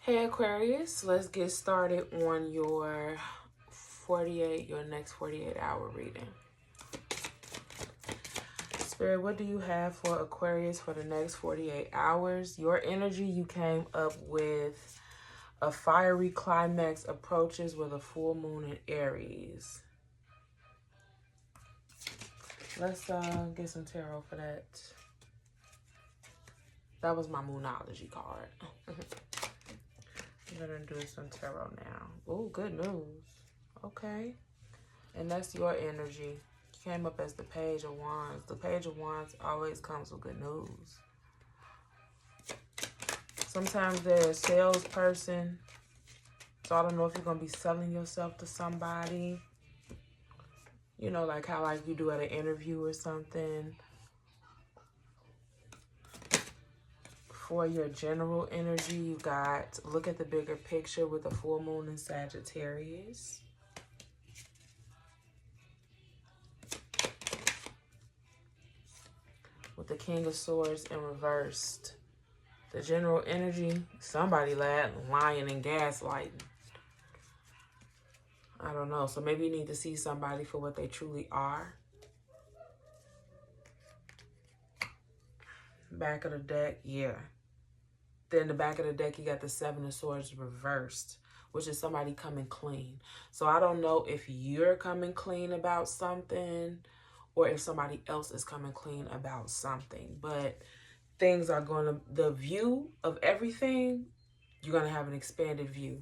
Hey Aquarius, let's get started on your next 48 hour reading. Spirit, what do you have for Aquarius for the next 48 hours? Your energy, you came up with a fiery climax approaches with a full moon in Aries. Let's get some tarot for that. That was my Moonology card. I'm gonna do some tarot now. Oh, good news. Okay. And that's your energy. You came up as the Page of Wands. The Page of Wands always comes with good news. Sometimes they're a salesperson. So I don't know if you're gonna be selling yourself to somebody. You know, like how you do at an interview or something. For your general energy, you got look at the bigger picture with a full moon in Sagittarius. With the King of Swords in reversed. The general energy, somebody lying and gaslighting. I don't know. So maybe you need to see somebody for what they truly are. Back of the deck, yeah. Then the back of the deck, you got the Seven of Swords reversed, which is somebody coming clean. So I don't know if you're coming clean about something or if somebody else is coming clean about something. But things are going to, the view of everything, you're going to have an expanded view.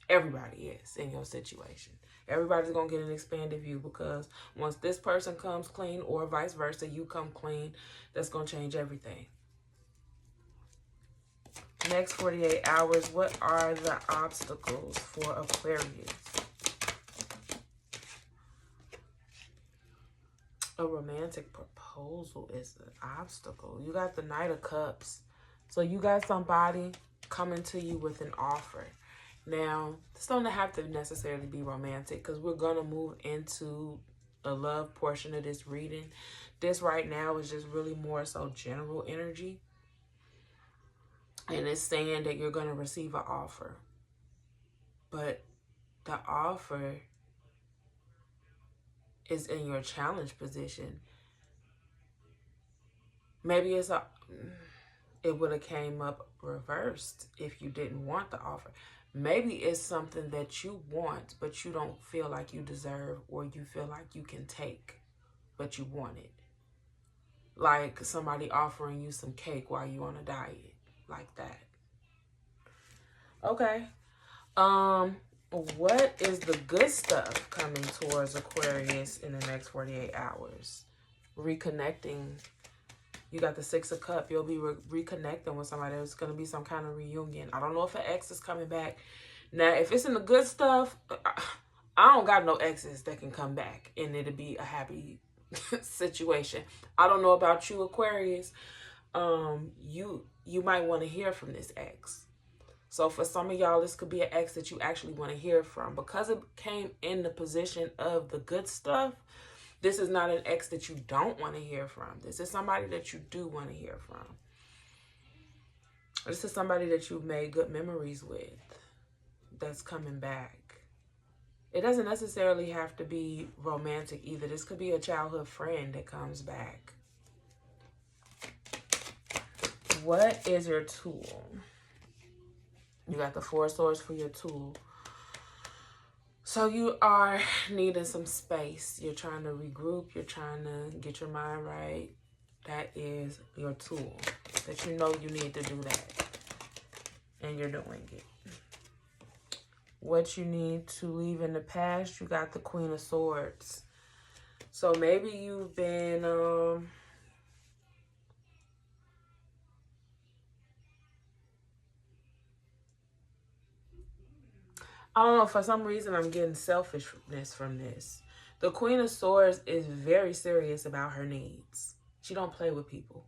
Everybody is in your situation. Everybody's going to get an expanded view because once this person comes clean or vice versa, you come clean, that's going to change everything. Next 48 hours, what are the obstacles for Aquarius? A romantic proposal is an obstacle. You got the Knight of Cups. So you got somebody coming to you with an offer. Now, this don't have to necessarily be romantic because we're going to move into the love portion of this reading. This right now is just really more so general energy. And it's saying that you're going to receive an offer. But the offer is in your challenge position. Maybe it would have came up reversed if you didn't want the offer. Maybe it's something that you want, but you don't feel like you deserve or you feel like you can take, but you want it. Like somebody offering you some cake while you're on a diet. Like that. Okay. What is the good stuff coming towards Aquarius in the next 48 hours? Reconnecting. You got the Six of Cups. You'll be reconnecting with somebody. There's going to be some kind of reunion. I don't know if an ex is coming back. Now, if it's in the good stuff, I don't got no exes that can come back and it'll be a happy situation. I don't know about you, Aquarius. You might want to hear from this ex. So for some of y'all, this could be an ex that you actually want to hear from. Because it came in the position of the good stuff, this is not an ex that you don't want to hear from. This is somebody that you do want to hear from. This is somebody that you've made good memories with that's coming back. It doesn't necessarily have to be romantic either. This could be a childhood friend that comes back. What is your tool? You got the Four of Swords for your tool. So you are needing some space. You're trying to regroup. You're trying to get your mind right. That is your tool. That you know you need to do that. And you're doing it. What you need to leave in the past, you got the Queen of Swords. So maybe you've been... I don't know, for some reason I'm getting selfishness from this. The Queen of Swords is very serious about her needs. She don't play with people.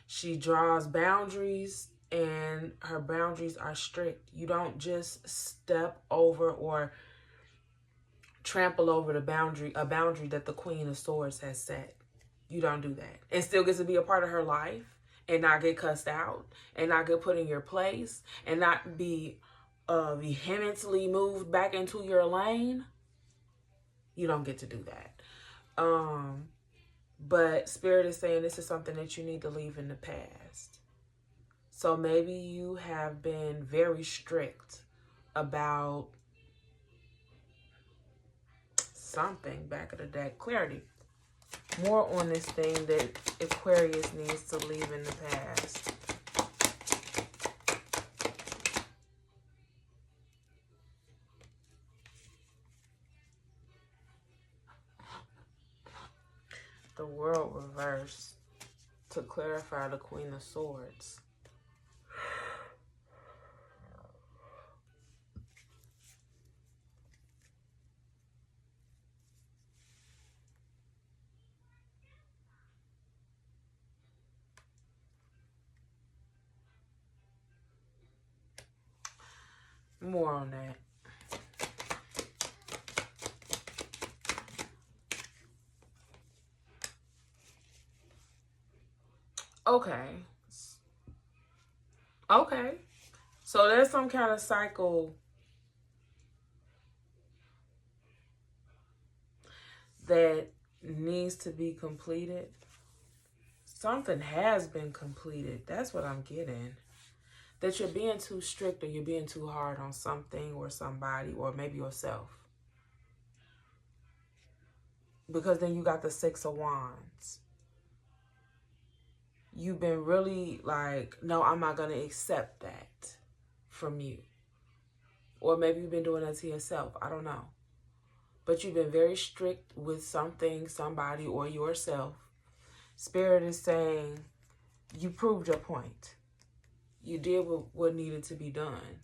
She draws boundaries and her boundaries are strict. You don't just step over or trample over a boundary that the Queen of Swords has set. You don't do that. And still gets to be a part of her life and not get cussed out and not get put in your place and not be vehemently moved back into your lane, you don't get to do that. But Spirit is saying this is something that you need to leave in the past. So maybe you have been very strict about something. Back of the deck, clarity. More on this thing that Aquarius needs to leave in the past. The World reversed to clarify the Queen of Swords. More on that. Okay. Okay. So there's some kind of cycle that needs to be completed. Something has been completed. That's what I'm getting. That you're being too strict or you're being too hard on something or somebody or maybe yourself. Because then you got the Six of Wands. You've been really like, no, I'm not going to accept that from you. Or maybe you've been doing that to yourself. I don't know. But you've been very strict with something, somebody, or yourself. Spirit is saying you proved your point. You did what needed to be done.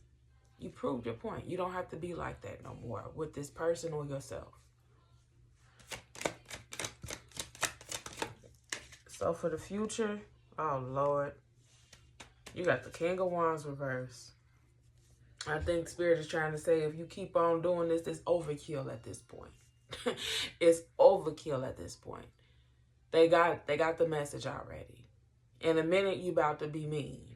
You proved your point. You don't have to be like that no more with this person or yourself. So for the future, oh Lord, you got the King of Wands reversed. I think Spirit is trying to say if you keep on doing this, it's overkill at this point. It's overkill at this point. They got the message already. In a minute, you about to be mean.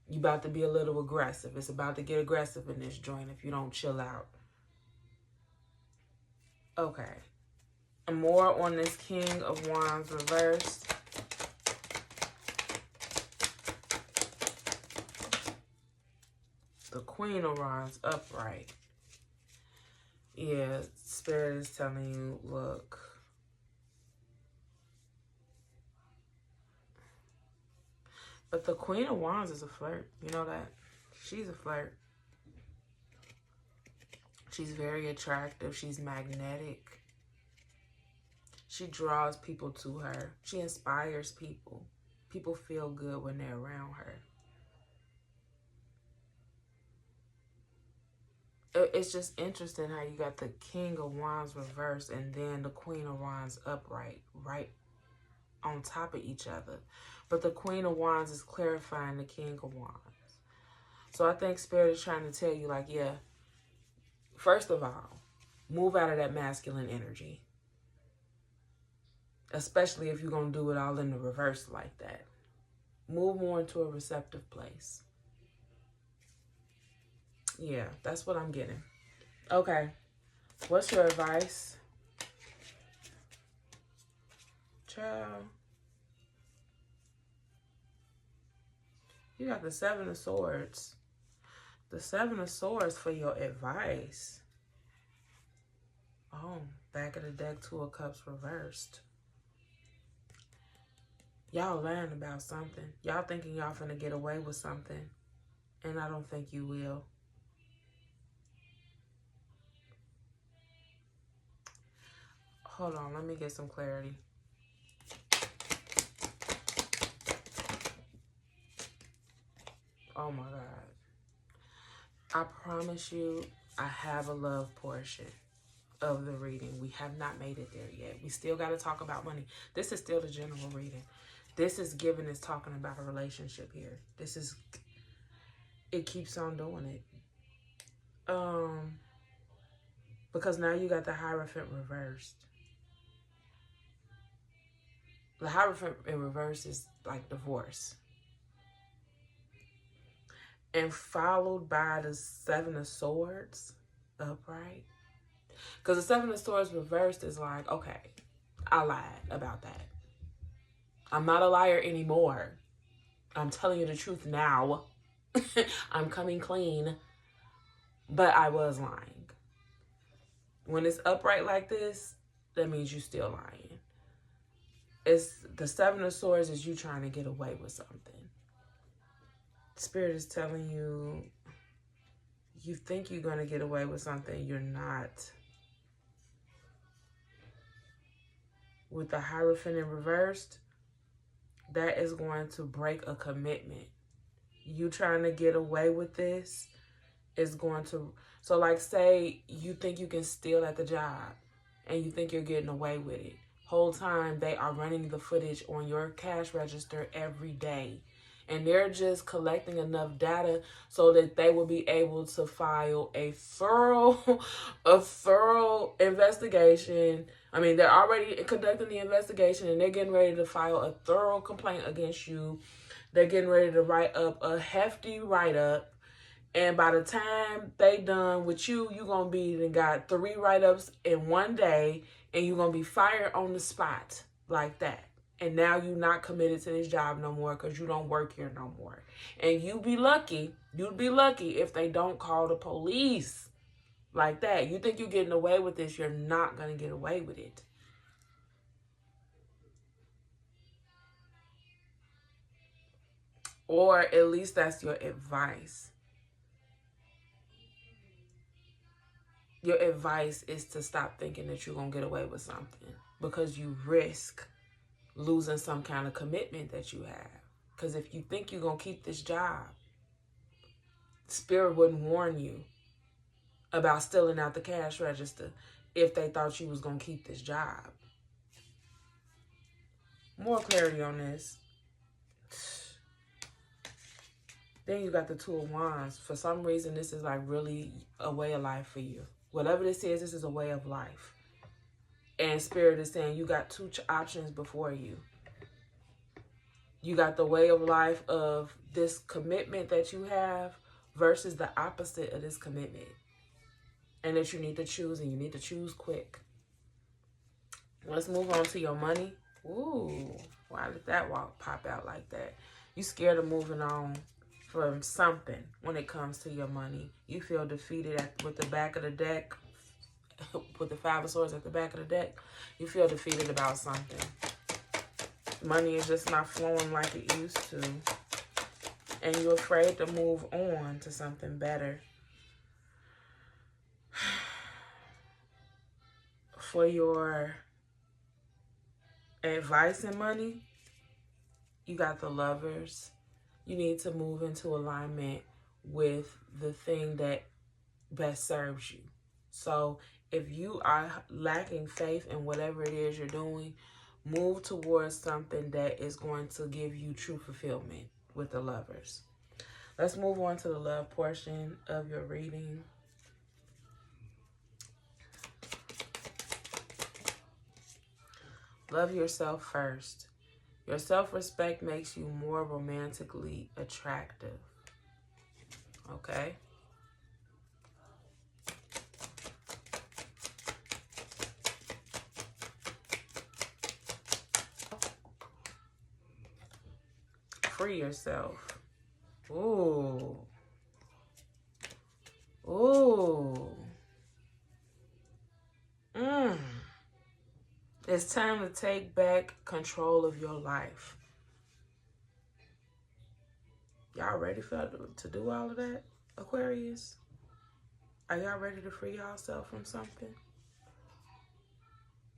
You about to be a little aggressive. It's about to get aggressive in this joint if you don't chill out. Okay. And more on this King of Wands reversed. The Queen of Wands upright. Yeah, Spirit is telling you, look. But the Queen of Wands is a flirt. You know that? She's a flirt. She's very attractive. She's magnetic. She draws people to her. She inspires people. People feel good when they're around her. It's just interesting how you got the King of Wands reversed and then the Queen of Wands upright, right on top of each other. But the Queen of Wands is clarifying the King of Wands. So I think Spirit is trying to tell you, like, yeah, first of all, move out of that masculine energy. Especially if you're going to do it all in the reverse like that. Move more into a receptive place. Yeah, that's what I'm getting. Okay. What's your advice? Child. You got the Seven of Swords. The Seven of Swords for your advice. Oh, back of the deck, Two of Cups reversed. Y'all lying about something. Y'all thinking y'all finna get away with something. And I don't think you will. Hold on, let me get some clarity. Oh my God. I promise you, I have a love portion of the reading. We have not made it there yet. We still got to talk about money. This is still the general reading. This is giving us talking about a relationship here. This is, it keeps on doing it. Because now you got the Hierophant reversed. The Hierophant in reverse is like divorce. And followed by the Seven of Swords upright. Because the Seven of Swords reversed is like, okay, I lied about that. I'm not a liar anymore. I'm telling you the truth now. I'm coming clean. But I was lying. When it's upright like this, that means you still lying. It's the Seven of Swords is you trying to get away with something. Spirit is telling you, you think you're going to get away with something, you're not. With the Hierophant in reversed, that is going to break a commitment. You trying to get away with this is going to, so like say you think you can steal at the job and you think you're getting away with it. Whole time they are running the footage on your cash register every day. And they're just collecting enough data so that they will be able to file a thorough investigation. I mean, they're already conducting the investigation and they're getting ready to file a thorough complaint against you. They're getting ready to write up a hefty write-up. And by the time they done with you, you're going to be got 3 write-ups in one day and you're going to be fired on the spot like that. And now you're not committed to this job no more because you don't work here no more. And you'd be lucky if they don't call the police like that. You think you're getting away with this, you're not going to get away with it. Or at least that's your advice. Your advice is to stop thinking that you're going to get away with something because you risk losing some kind of commitment that you have. Because if you think you're going to keep this job, Spirit wouldn't warn you about stealing out the cash register if they thought you was going to keep this job. More clarity on this. Then you got the Two of Wands. For some reason, this is like really a way of life for you. Whatever this is a way of life. And Spirit is saying you got 2 options before you. You got the way of life of this commitment that you have versus the opposite of this commitment. And that you need to choose, and you need to choose quick. Let's move on to your money. Ooh, why did that pop out like that? You scared of moving on from something when it comes to your money. You feel defeated with the back of the deck. With the 5 of Swords at the back of the deck, you feel defeated about something. Money is just not flowing like it used to. And you're afraid to move on to something better. For your advice and money, you got the Lovers. You need to move into alignment with the thing that best serves you. So if you are lacking faith in whatever it is you're doing, move towards something that is going to give you true fulfillment with the Lovers. Let's move on to the love portion of your reading. Love yourself first. Your self-respect makes you more romantically attractive. Okay? Free yourself. Ooh. Ooh. It's time to take back control of your life. Y'all ready to do all of that, Aquarius? Are y'all ready to free yourself from something?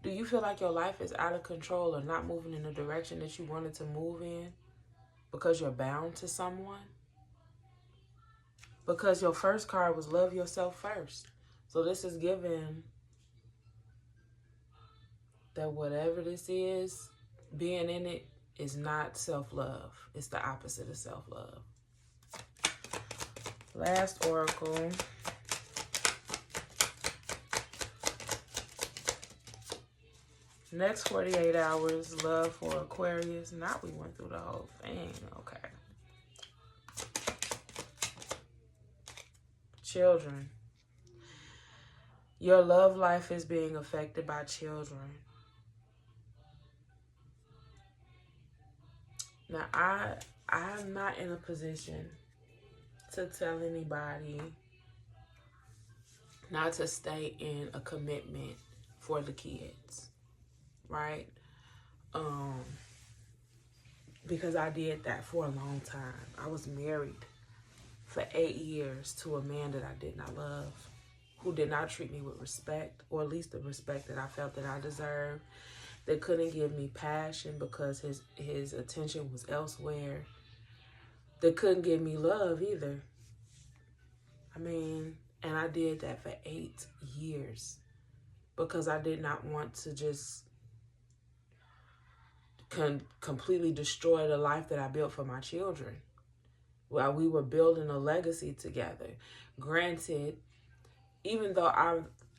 Do you feel like your life is out of control or not moving in the direction that you wanted to move in because you're bound to someone? Because your first card was love yourself first. So this is giving that whatever this is, being in it is not self-love. It's the opposite of self-love. Last oracle. Next 48 hours, love for Aquarius. Now we went through the whole thing. Okay. Children. Your love life is being affected by children. Now, I'm not in a position to tell anybody not to stay in a commitment for the kids, right? Because I did that for a long time. I was married for 8 years to a man that I did not love, who did not treat me with respect, or at least the respect that I felt that I deserved. That couldn't give me passion because his attention was elsewhere. That couldn't give me love either. I mean, and I did that for 8 years because I did not want to just completely destroy the life that I built for my children while we were building a legacy together. Granted, even though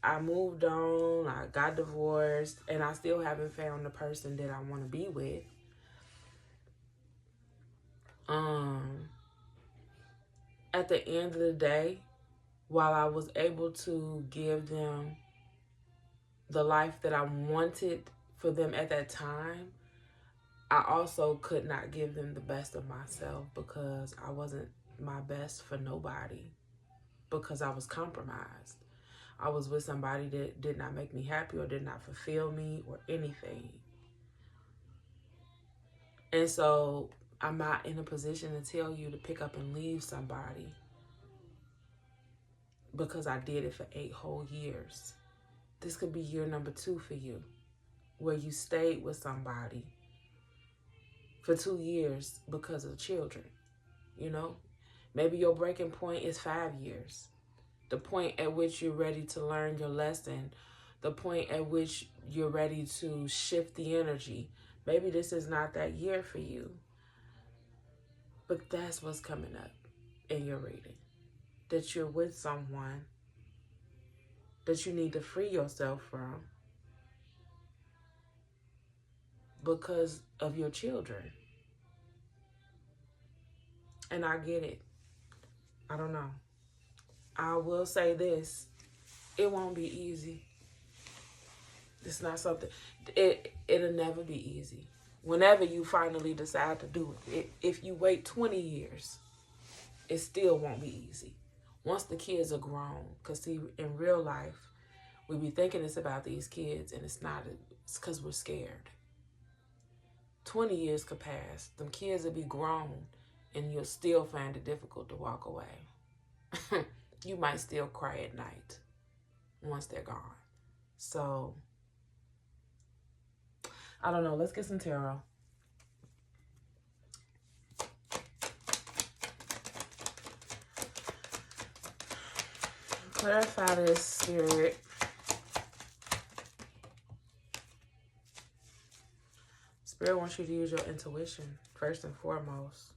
I moved on, I got divorced, and I still haven't found the person that I want to be with. At the end of the day, while I was able to give them the life that I wanted for them at that time, I also could not give them the best of myself because I wasn't my best for nobody, because I was compromised. I was with somebody that did not make me happy or did not fulfill me or anything. And so I'm not in a position to tell you to pick up and leave somebody because I did it for 8 whole years. This could be year number 2 for you, where you stayed with somebody for 2 years because of children, you know? Maybe your breaking point is 5 years. The point at which you're ready to learn your lesson, the point at which you're ready to shift the energy. Maybe this is not that year for you. But that's what's coming up in your reading. That you're with someone that you need to free yourself from because of your children. And I get it. I don't know. I will say this. It won't be easy. It's not something. It'll never be easy. Whenever you finally decide to do it, if you wait 20 years, it still won't be easy. Once the kids are grown, because see, in real life, we be thinking it's about these kids, and it's not. It's because we're scared. 20 years could pass. Them kids will be grown, and you'll still find it difficult to walk away. You might still cry at night once they're gone. So, I don't know. Let's get some tarot. Clarify this, Spirit. Spirit wants you to use your intuition first and foremost.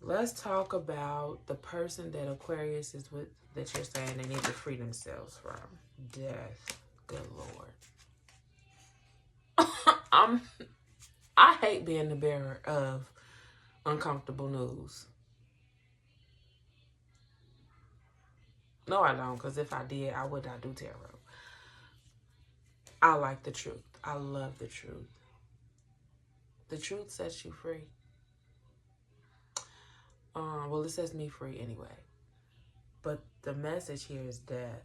Let's talk about the person that Aquarius is with that you're saying they need to free themselves from. Death. Good Lord. I hate being the bearer of uncomfortable news. No, I don't, because if I did, I would not do tarot. I like the truth. I love the truth. The truth sets you free. Well, it sets me free anyway. But the message here is death.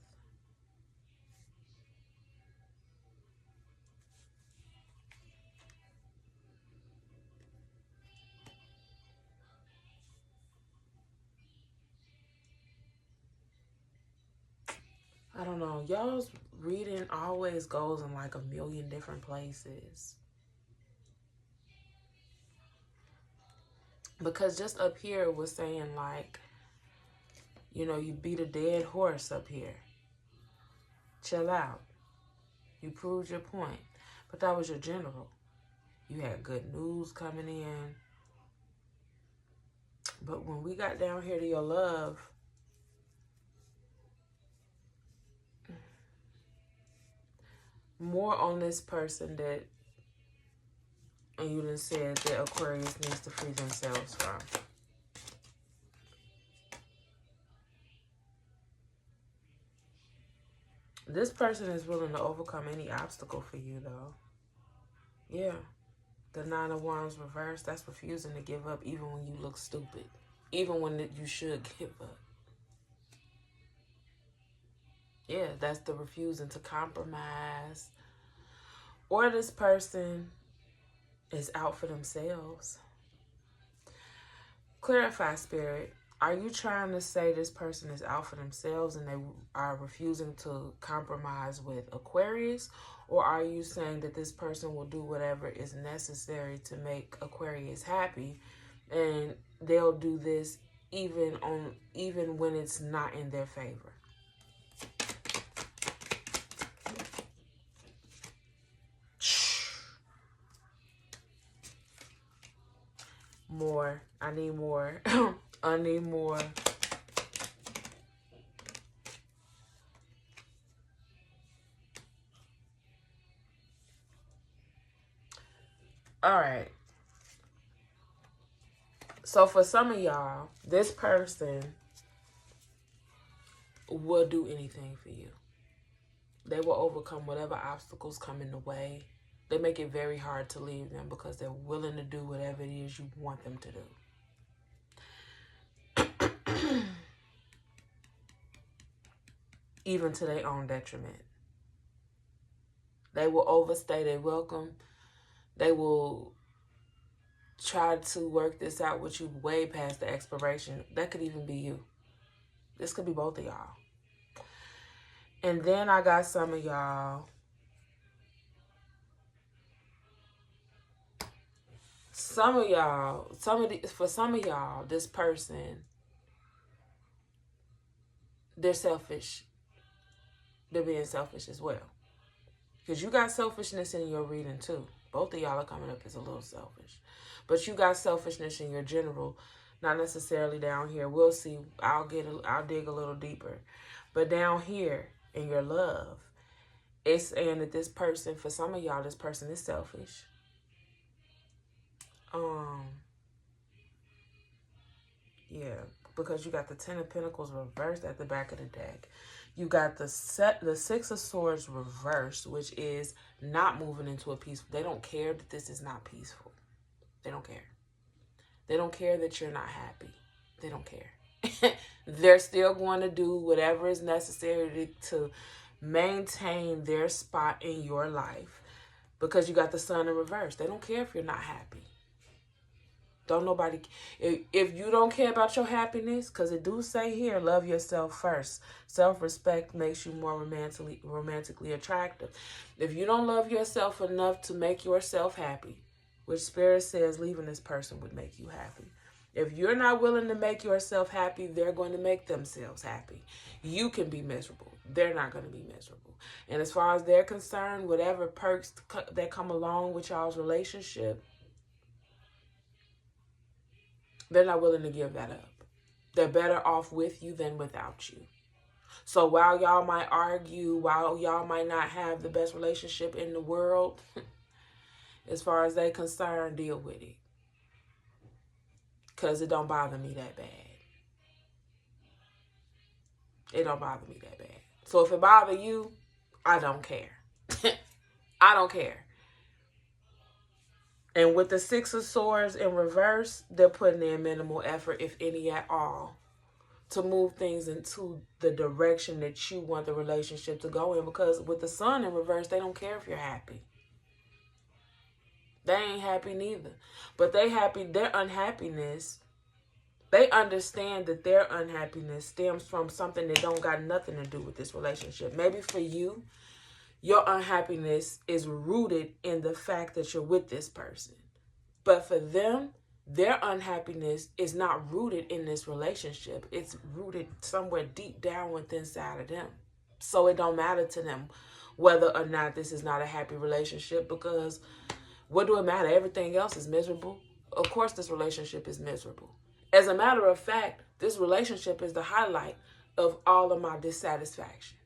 I don't know. Y'all's reading always goes in like a million different places. Because just up here it was saying like, you know, you beat a dead horse up here. Chill out. You proved your point. But that was your general. You had good news coming in. But when we got down here to your love, more on this person that, and you done said that Aquarius needs to free themselves from. This person is willing to overcome any obstacle for you, though. Yeah. The Nine of Wands reversed, that's refusing to give up even when you look stupid. Even when you should give up. Yeah, that's the refusing to compromise. Or this person is out for themselves. Clarify, Spirit. Are you trying to say this person is out for themselves and they are refusing to compromise with Aquarius? Or are you saying that this person will do whatever is necessary to make Aquarius happy, and they'll do this even when it's not in their favor? More. I need more. I need more. All right. So for some of y'all, this person will do anything for you. They will overcome whatever obstacles come in the way. They make it very hard to leave them because they're willing to do whatever it is you want them to do. Even to their own detriment. They will overstay their welcome. They will try to work this out with you way past the expiration. That could even be you. This could be both of y'all. And then I got some of y'all. For some of y'all, this person, they're selfish. They're being selfish as well. Because you got selfishness in your reading too. Both of y'all are coming up as a little selfish. But you got selfishness in your general, not necessarily down here. We'll see. I'll dig a little deeper. But down here in your love, it's saying that this person, for some of y'all, this person is selfish. Yeah, because you got the Ten of Pentacles reversed at the back of the deck. You got the Six of Swords reversed, which is not moving into a peaceful. They don't care that this is not peaceful. They don't care. They don't care that you're not happy. They don't care. They're still going to do whatever is necessary to maintain their spot in your life because you got the Sun in reverse. They don't care if you're not happy. Don't nobody, if you don't care about your happiness, because it do say here, love yourself first. Self-respect makes you more romantically attractive. If you don't love yourself enough to make yourself happy, which Spirit says leaving this person would make you happy. If you're not willing to make yourself happy, they're going to make themselves happy. You can be miserable. They're not going to be miserable. And as far as they're concerned, whatever perks that come along with y'all's relationship, they're not willing to give that up. They're better off with you than without you. So while y'all might argue, while y'all might not have the best relationship in the world, as far as they're concerned, deal with it. Because it don't bother me that bad. It don't bother me that bad. So if it bothers you, I don't care. I don't care. And with the Six of Swords in reverse, they're putting in minimal effort, if any at all, to move things into the direction that you want the relationship to go in. Because with the Sun in reverse, they don't care if you're happy. They ain't happy neither. But they happy. Their unhappiness, they understand that their unhappiness stems from something that don't got nothing to do with this relationship. Maybe for you, your unhappiness is rooted in the fact that you're with this person. But for them, their unhappiness is not rooted in this relationship. It's rooted somewhere deep down within inside of them. So it don't matter to them whether or not this is not a happy relationship, because what do it matter? Everything else is miserable. Of course this relationship is miserable. As a matter of fact, this relationship is the highlight of all of my dissatisfaction.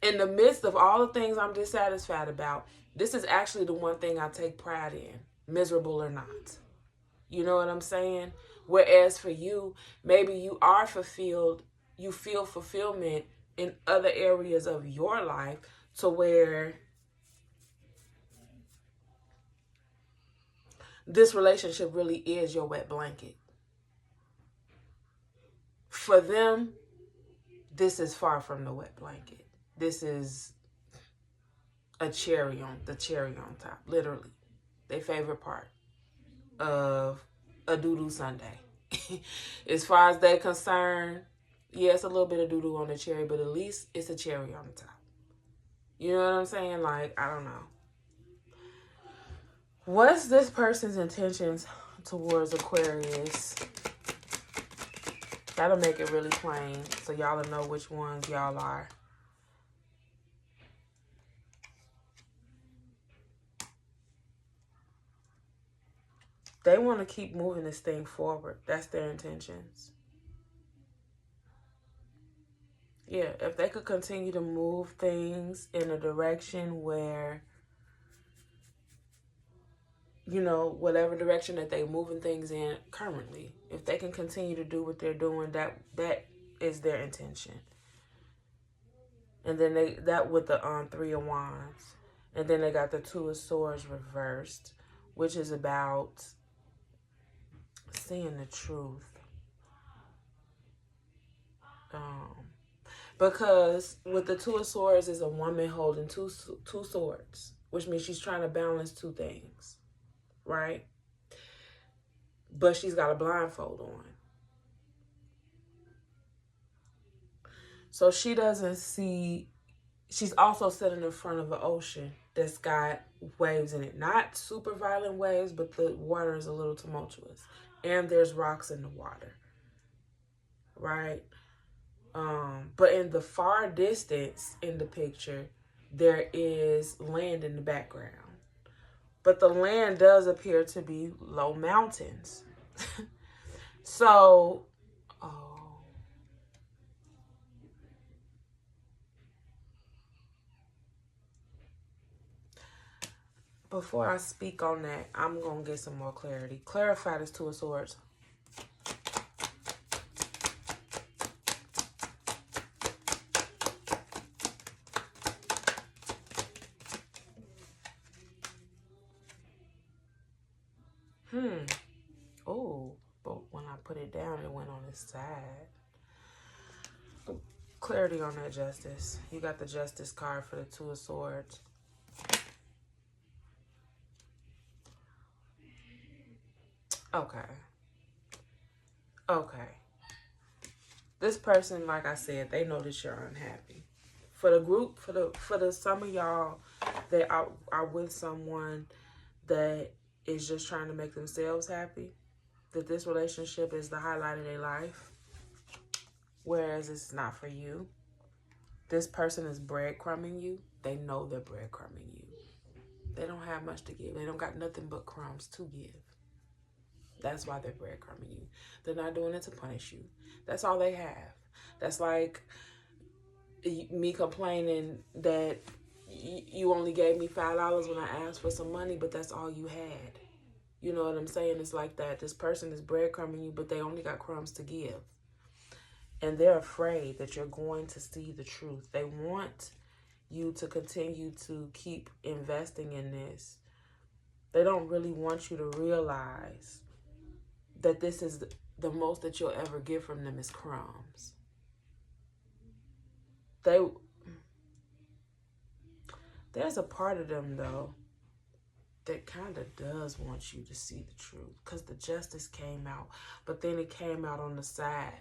In the midst of all the things I'm dissatisfied about, this is actually the one thing I take pride in, miserable or not. You know what I'm saying? Whereas for you, maybe you are fulfilled, you feel fulfillment in other areas of your life to where this relationship really is your wet blanket. For them, this is far from the wet blanket. This is the cherry on top, literally. Their favorite part of a doo-doo Sunday. As far as they're concerned, yeah, it's a little bit of doo-doo on the cherry, but at least it's a cherry on the top. You know what I'm saying? Like, I don't know. What's this person's intentions towards Aquarius? That'll make it really plain so y'all will know which ones y'all are. They want to keep moving this thing forward. That's their intentions. Yeah, if they could continue to move things in a direction where, you know, whatever direction that they're moving things in currently, if they can continue to do what they're doing, that is their intention. And then that with the 3 of Wands. And then they got the 2 of Swords reversed, which is about seeing the truth. Because with the 2 of Swords is a woman holding two swords, which means she's trying to balance two things, right? But she's got a blindfold on. So she doesn't see, she's also sitting in front of an ocean that's got waves in it. Not super violent waves, but the water is a little tumultuous. And there's rocks in the water, right? But in the far distance in the picture, there is land in the background. But the land does appear to be low mountains. So, before I speak on that, I'm going to get some more clarity. Clarify this 2 of Swords. Oh, but when I put it down, it went on its side. Clarity on that, Justice. You got the Justice card for the 2 of Swords. Okay. Okay. This person, like I said, they know that you're unhappy. For the group, for the some of y'all that are with someone that is just trying to make themselves happy, that this relationship is the highlight of their life, whereas it's not for you. This person is breadcrumbing you. They know they're breadcrumbing you. They don't have much to give. They don't got nothing but crumbs to give. That's why they're breadcrumbing you. They're not doing it to punish you. That's all they have. That's like me complaining that you only gave me $5 when I asked for some money, but that's all you had. You know what I'm saying? It's like that. This person is breadcrumbing you, but they only got crumbs to give. And they're afraid that you're going to see the truth. They want you to continue to keep investing in this. They don't really want you to realize that this is the most that you'll ever get from them is crumbs. There's a part of them, though, that kind of does want you to see the truth, because the Justice came out, but then it came out on the side.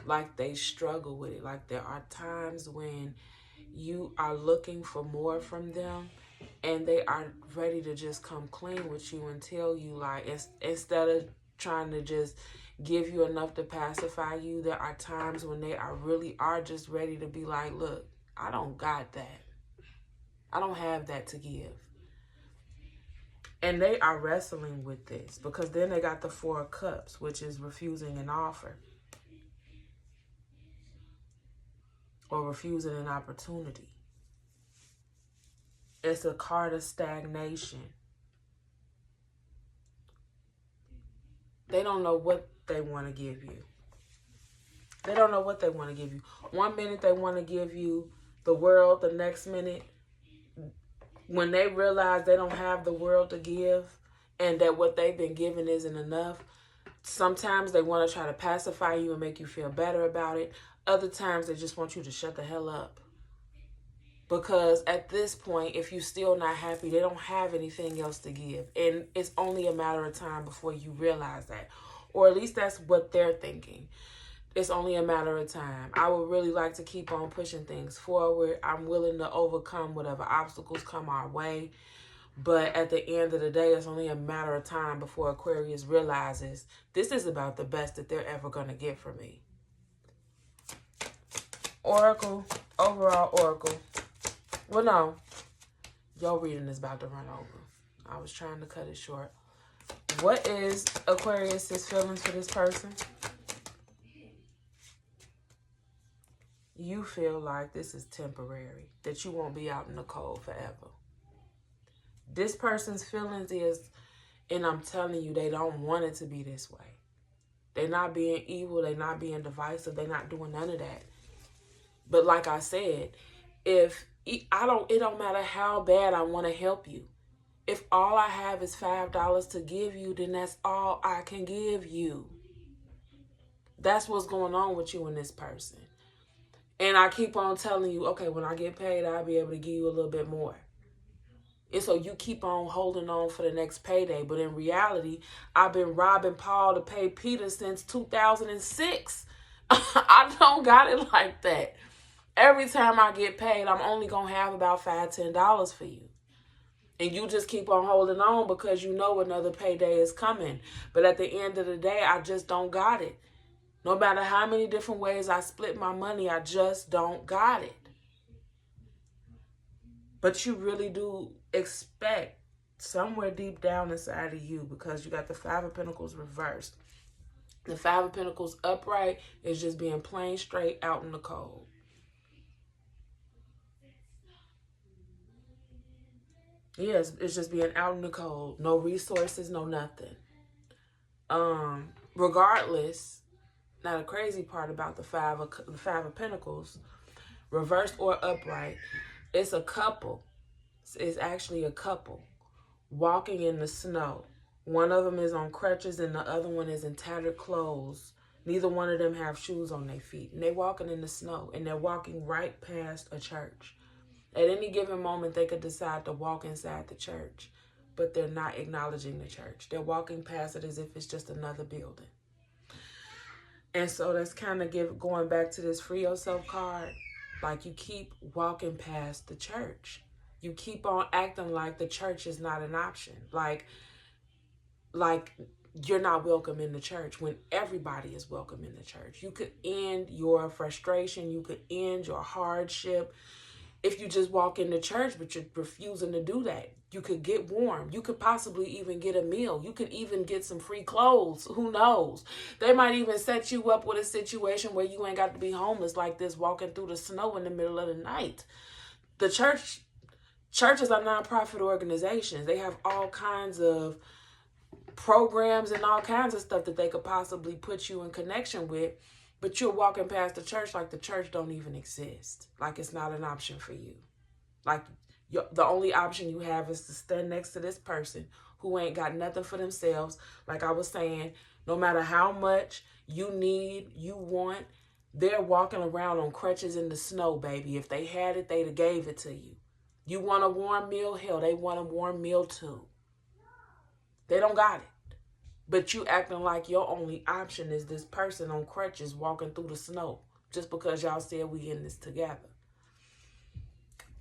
Like they struggle with it. Like there are times when you are looking for more from them and they are ready to just come clean with you and tell you, like, instead of trying to just give you enough to pacify you, there are times when they really are just ready to be like, look, I don't got that. I don't have that to give. And they are wrestling with this, because then they got the 4 of Cups, which is refusing an offer. or refusing an opportunity. It's a card of stagnation. They don't know what they want to give you. They don't know what they want to give you. One minute they want to give you the world. The next minute, when they realize they don't have the world to give and that what they've been given isn't enough, sometimes they want to try to pacify you and make you feel better about it. Other times they just want you to shut the hell up. Because at this point, if you're still not happy, they don't have anything else to give. And it's only a matter of time before you realize that. Or at least that's what they're thinking. It's only a matter of time. I would really like to keep on pushing things forward. I'm willing to overcome whatever obstacles come our way. But at the end of the day, it's only a matter of time before Aquarius realizes this is about the best that they're ever going to get from me. Oracle, overall Oracle. Well, no. Your reading is about to run over. I was trying to cut it short. What is Aquarius' feelings for this person? You feel like this is temporary, that you won't be out in the cold forever. This person's feelings is, and I'm telling you, they don't want it to be this way. They're not being evil. They're not being divisive. They're not doing none of that. But like I said, it don't matter how bad I want to help you. If all I have is $5 to give you, then that's all I can give you. That's what's going on with you and this person. And I keep on telling you, okay, when I get paid, I'll be able to give you a little bit more. And so you keep on holding on for the next payday. But in reality, I've been robbing Paul to pay Peter since 2006. I don't got it like that. Every time I get paid, I'm only going to have about $5, $10 for you. And you just keep on holding on because you know another payday is coming. But at the end of the day, I just don't got it. No matter how many different ways I split my money, I just don't got it. But you really do expect somewhere deep down inside of you, because you got the Five of Pentacles reversed. The Five of Pentacles upright is just being plain straight out in the cold. Yes, it's just being out in the cold. No resources, no nothing. Regardless, now the crazy part about the Five of Pentacles, reversed or upright, it's a couple. It's actually a couple walking in the snow. One of them is on crutches and the other one is in tattered clothes. Neither one of them have shoes on their feet. And they're walking in the snow, and they're walking right past a church. At any given moment, they could decide to walk inside the church, but they're not acknowledging the church. They're walking past it as if it's just another building. And so that's kind of going back to this Free Yourself card. Like, you keep walking past the church. You keep on acting like the church is not an option. Like you're not welcome in the church when everybody is welcome in the church. You could end your frustration. You could end your hardship if you just walk in the church, but you're refusing to do that. You could get warm. You could possibly even get a meal. You could even get some free clothes. Who knows? They might even set you up with a situation where you ain't got to be homeless like this, walking through the snow in the middle of the night. The churches are nonprofit organizations. They have all kinds of programs and all kinds of stuff that they could possibly put you in connection with, but you're walking past the church like the church don't even exist. Like it's not an option for you. Like the only option you have is to stand next to this person who ain't got nothing for themselves. Like I was saying, no matter how much you need, you want, they're walking around on crutches in the snow, baby. If they had it, they'd have gave it to you. You want a warm meal? Hell, they want a warm meal too. They don't got it. But you acting like your only option is this person on crutches walking through the snow just because y'all said we in this together.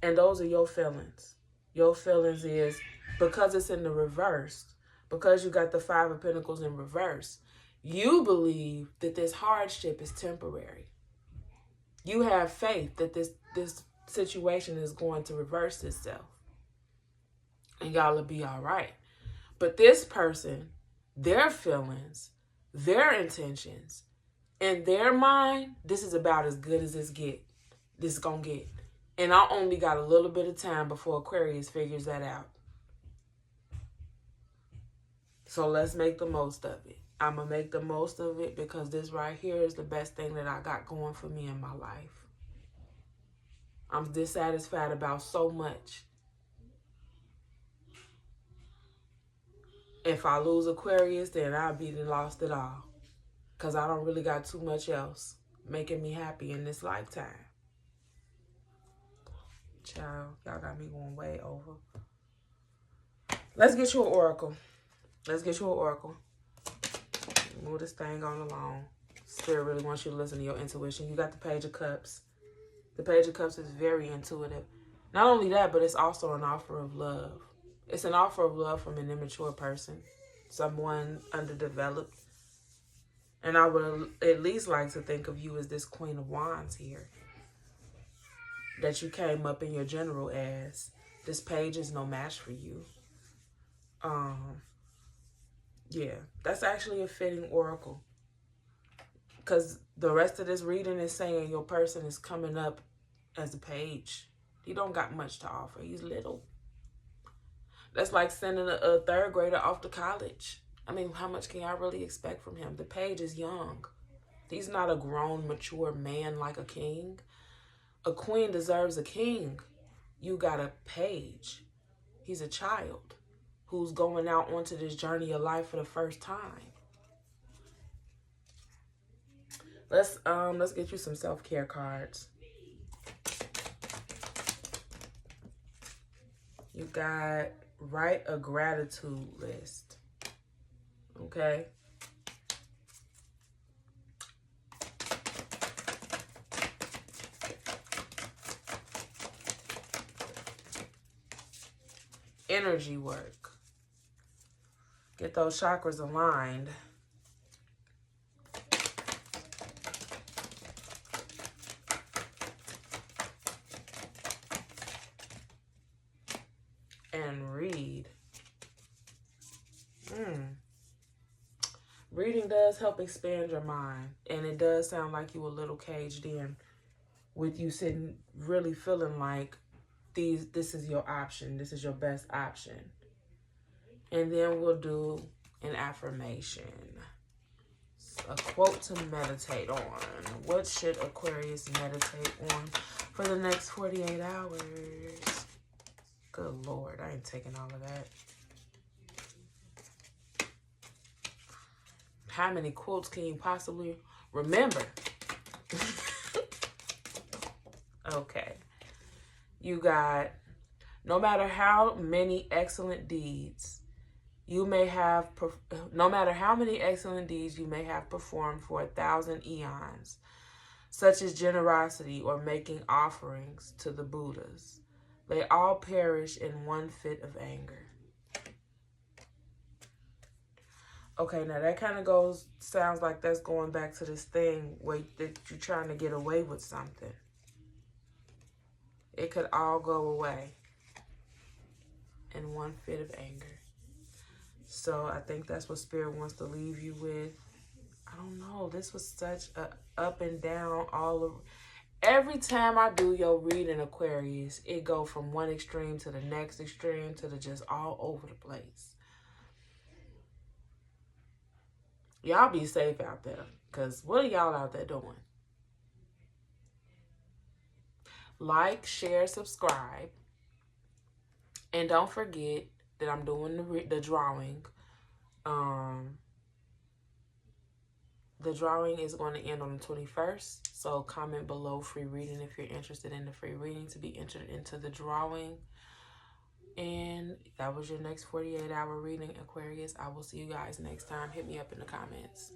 And those are your feelings. Your feelings is because it's in the reverse, because you got the Five of Pentacles in reverse, you believe that this hardship is temporary. You have faith that this situation is going to reverse itself. And y'all will be all right. But this person, their feelings, their intentions, in their mind, this is about as good as it's get. this is going to get. And I only got a little bit of time before Aquarius figures that out. So let's make the most of it. I'm going to make the most of it because this right here is the best thing that I got going for me in my life. I'm dissatisfied about so much. If I lose Aquarius, then I'll be lost it all. Because I don't really got too much else making me happy in this lifetime. Child, y'all got me going way over. Let's get you an oracle. Let's get you an oracle. Move this thing on along. Spirit really wants you to listen to your intuition. You got the Page of Cups. The Page of Cups is very intuitive. Not only that, but it's also an offer of love. It's an offer of love from an immature person. Someone underdeveloped. And I would at least like to think of you as this Queen of Wands here. That you came up in your general as. This page is no match for you. Yeah, that's actually a fitting oracle. Because the rest of this reading is saying your person is coming up as a page. He don't got much to offer. He's little. That's like sending a third grader off to college. I mean, how much can y'all really expect from him? The page is young. He's not a grown, mature man like a king. A queen deserves a king. You got a page. He's a child who's going out onto this journey of life for the first time. Let's get you some self-care cards. You got write a gratitude list. Okay? Energy work. Get those chakras aligned. And read. Reading does help expand your mind. And it does sound like you a little caged in with you sitting really feeling like this is your option. This is your best option. And then we'll do an affirmation. A quote to meditate on. What should Aquarius meditate on for the next 48 hours? Good Lord, I ain't taking all of that. How many quotes can you possibly remember? Okay. You got, no matter how many excellent deeds you may have, no matter how many excellent deeds you may have performed for 1,000 eons, such as generosity or making offerings to the Buddhas, they all perish in one fit of anger. Okay, now that kind of sounds like that's going back to this thing where that you're trying to get away with something. It could all go away in one fit of anger. So I think that's what Spirit wants to leave you with. I don't know. This was such a up and down all of. Every time I do your reading, Aquarius, it go from one extreme to the next extreme to the just all over the place. Y'all be safe out there, because what are y'all out there doing? Like, share, subscribe. And don't forget that I'm doing the drawing. The drawing is going to end on the 21st. So comment below free reading if you're interested in the free reading to be entered into the drawing. And that was your next 48-hour reading, Aquarius. I will see you guys next time. Hit me up in the comments.